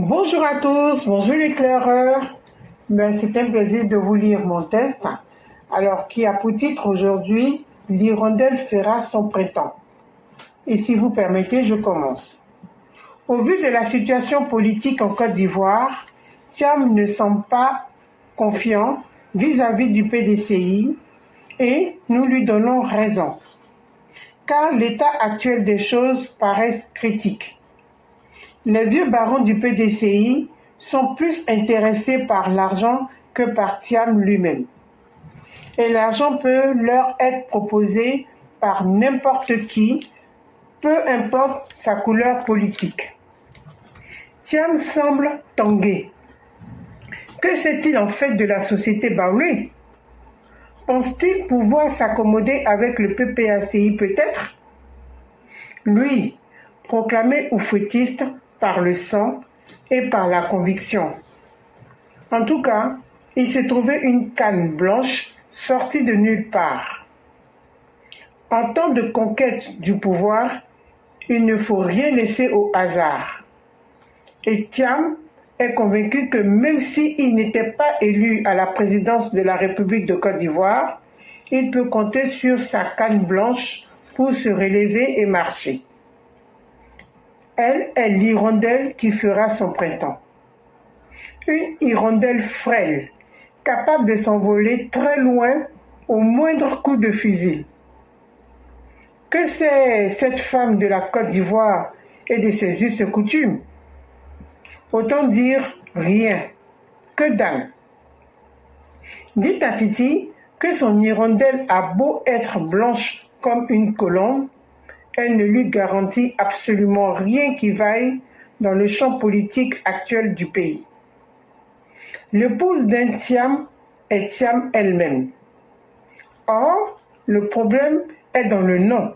Bonjour à tous, bonjour l'éclaireur. C'est un plaisir de vous lire mon texte. Alors, qui a pour titre aujourd'hui L'hirondelle fera son printemps. Et si vous permettez, je commence. Au vu de la situation politique en Côte d'Ivoire, Thiam ne semble pas confiant vis-à-vis du PDCI et nous lui donnons raison. Car l'état actuel des choses paraît critique. Les vieux barons du PDCI sont plus intéressés par l'argent que par Thiam lui-même. Et l'argent peut leur être proposé par n'importe qui, peu importe sa couleur politique. Thiam semble tanguer. Que sait-il en fait de la société baoulée? Pense-t-il pouvoir s'accommoder avec le PPACI peut-être? Lui, proclamé oufouettiste par le sang et par la conviction. En tout cas, il s'est trouvé une canne blanche sortie de nulle part. En temps de conquête du pouvoir, il ne faut rien laisser au hasard. Et Thiam est convaincu que même s'il n'était pas élu à la présidence de la République de Côte d'Ivoire, il peut compter sur sa canne blanche pour se relever et marcher. Elle est l'hirondelle qui fera son printemps. Une hirondelle frêle, capable de s'envoler très loin au moindre coup de fusil. Que c'est cette femme de la Côte d'Ivoire et de ses us et coutumes? Autant dire rien, que dalle. Dites à Titi que son hirondelle a beau être blanche comme une colombe, elle ne lui garantit absolument rien qui vaille dans le champ politique actuel du pays. L'épouse d'un Thiam est Thiam elle-même. Or, le problème est dans le nom.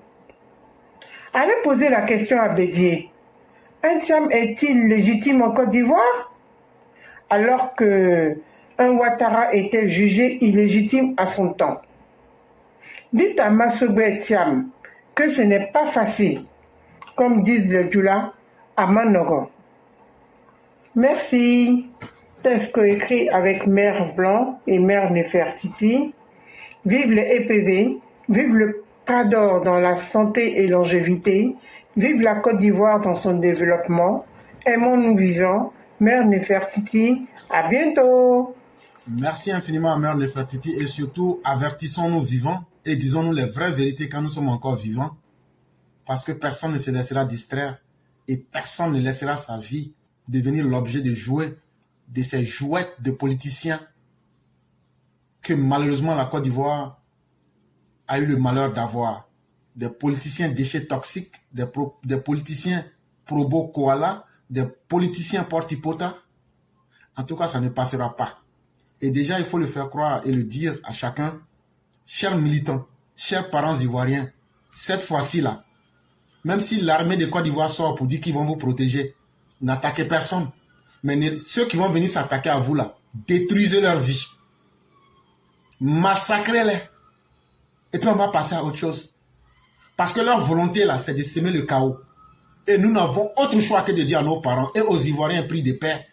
Allez poser la question à Bédier. Un Thiam est-il légitime en Côte d'Ivoire? Alors que un Ouattara était jugé illégitime à son temps. Dites à Massogbé Thiam que ce n'est pas facile, comme disent les Djoula à Manogon. Merci. Texte coécrit avec Mère Blanc et Mère Nefertiti. Vive les EPV, vive le Cador dans la santé et longévité, vive la Côte d'Ivoire dans son développement. Aimons-nous vivants. Mère Nefertiti, à bientôt. Merci infiniment à Mère Nefertiti et surtout avertissons-nous vivants et disons-nous les vraies vérités quand nous sommes encore vivants, parce que personne ne se laissera distraire et personne ne laissera sa vie devenir l'objet de jouets, de ces jouettes de politiciens que malheureusement la Côte d'Ivoire a eu le malheur d'avoir. Des politiciens déchets toxiques, des politiciens probo koala, des politiciens portipota. En tout cas, ça ne passera pas. Et déjà, il faut le faire croire et le dire à chacun. Chers militants, chers parents ivoiriens, cette fois-ci là, même si l'armée de Côte d'Ivoire sort pour dire qu'ils vont vous protéger, n'attaquez personne. Mais ceux qui vont venir s'attaquer à vous là, détruisez leur vie. Massacrez-les. Et puis on va passer à autre chose. Parce que leur volonté là, c'est de semer le chaos. Et nous n'avons autre choix que de dire à nos parents et aux Ivoiriens pris de paix,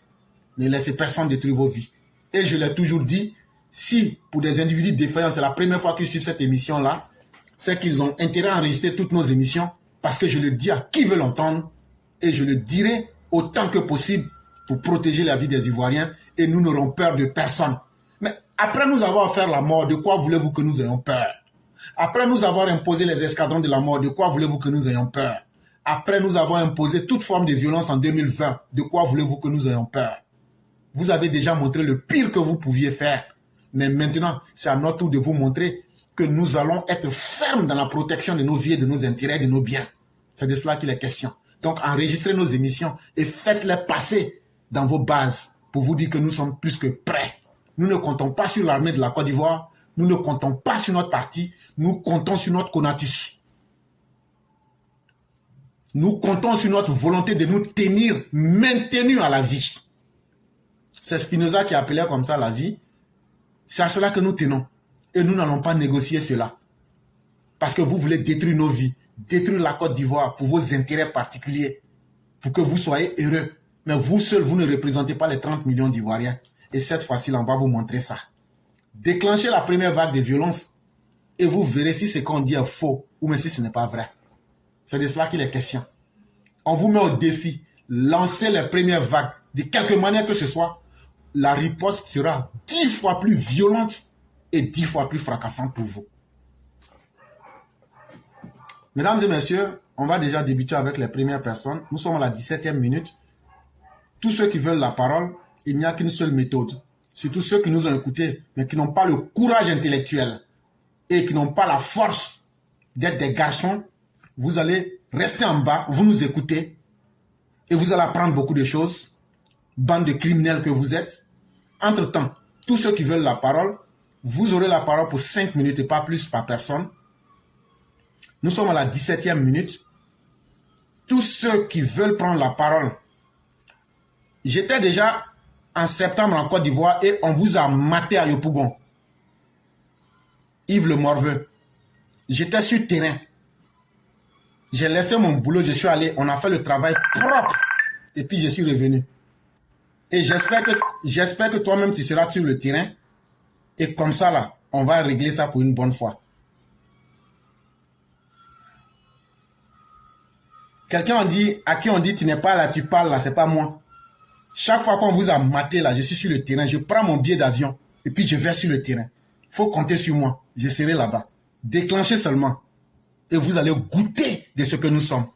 ne laissez personne détruire vos vies. Et je l'ai toujours dit, si pour des individus défaillants, c'est la première fois qu'ils suivent cette émission-là, c'est qu'ils ont intérêt à enregistrer toutes nos émissions, parce que je le dis à qui veut l'entendre, et je le dirai autant que possible pour protéger la vie des Ivoiriens, et nous n'aurons peur de personne. Mais après nous avoir offert la mort, de quoi voulez-vous que nous ayons peur? Après nous avoir imposé les escadrons de la mort, de quoi voulez-vous que nous ayons peur? Après nous avoir imposé toute forme de violence en 2020, de quoi voulez-vous que nous ayons peur? Vous avez déjà montré le pire que vous pouviez faire. Mais maintenant, c'est à notre tour de vous montrer que nous allons être fermes dans la protection de nos vies, de nos intérêts, de nos biens. C'est de cela qu'il est question. Donc, enregistrez nos émissions et faites-les passer dans vos bases pour vous dire que nous sommes plus que prêts. Nous ne comptons pas sur l'armée de la Côte d'Ivoire. Nous ne comptons pas sur notre parti. Nous comptons sur notre conatus. Nous comptons sur notre volonté de nous tenir maintenus à la vie. C'est Spinoza qui appelait comme ça la vie. C'est à cela que nous tenons. Et nous n'allons pas négocier cela. Parce que vous voulez détruire nos vies, détruire la Côte d'Ivoire pour vos intérêts particuliers, pour que vous soyez heureux. Mais vous seul, vous ne représentez pas les 30 millions d'Ivoiriens. Et cette fois-ci, on va vous montrer ça. Déclenchez la première vague de violence et vous verrez si ce qu'on dit est faux ou même si ce n'est pas vrai. C'est de cela qu'il est question. On vous met au défi. Lancez les premières vagues. De quelque manière que ce soit, la riposte sera 10 fois plus violente et 10 fois plus fracassante pour vous. Mesdames et messieurs, on va déjà débuter avec les premières personnes. Nous sommes à la 17e minute. Tous ceux qui veulent la parole, il n'y a qu'une seule méthode. Surtout ceux qui nous ont écoutés, mais qui n'ont pas le courage intellectuel et qui n'ont pas la force d'être des garçons. Vous allez rester en bas, vous nous écoutez et vous allez apprendre beaucoup de choses. Bande de criminels que vous êtes. Entre-temps, tous ceux qui veulent la parole, vous aurez la parole pour 5 minutes et pas plus par personne. Nous sommes à la 17e minute. Tous ceux qui veulent prendre la parole, j'étais déjà en septembre en Côte d'Ivoire et on vous a maté à Yopougon. Yves Le Morveux. J'étais sur terrain. J'ai laissé mon boulot, je suis allé, on a fait le travail propre et puis je suis revenu. Et j'espère que toi-même tu seras sur le terrain et comme ça là, on va régler ça pour une bonne fois. Quelqu'un à qui on dit tu n'es pas là, tu parles là, c'est pas moi. Chaque fois qu'on vous a maté là, je suis sur le terrain, je prends mon billet d'avion et puis je vais sur le terrain. Il faut compter sur moi, je serai là-bas. Déclenchez seulement et vous allez goûter de ce que nous sommes.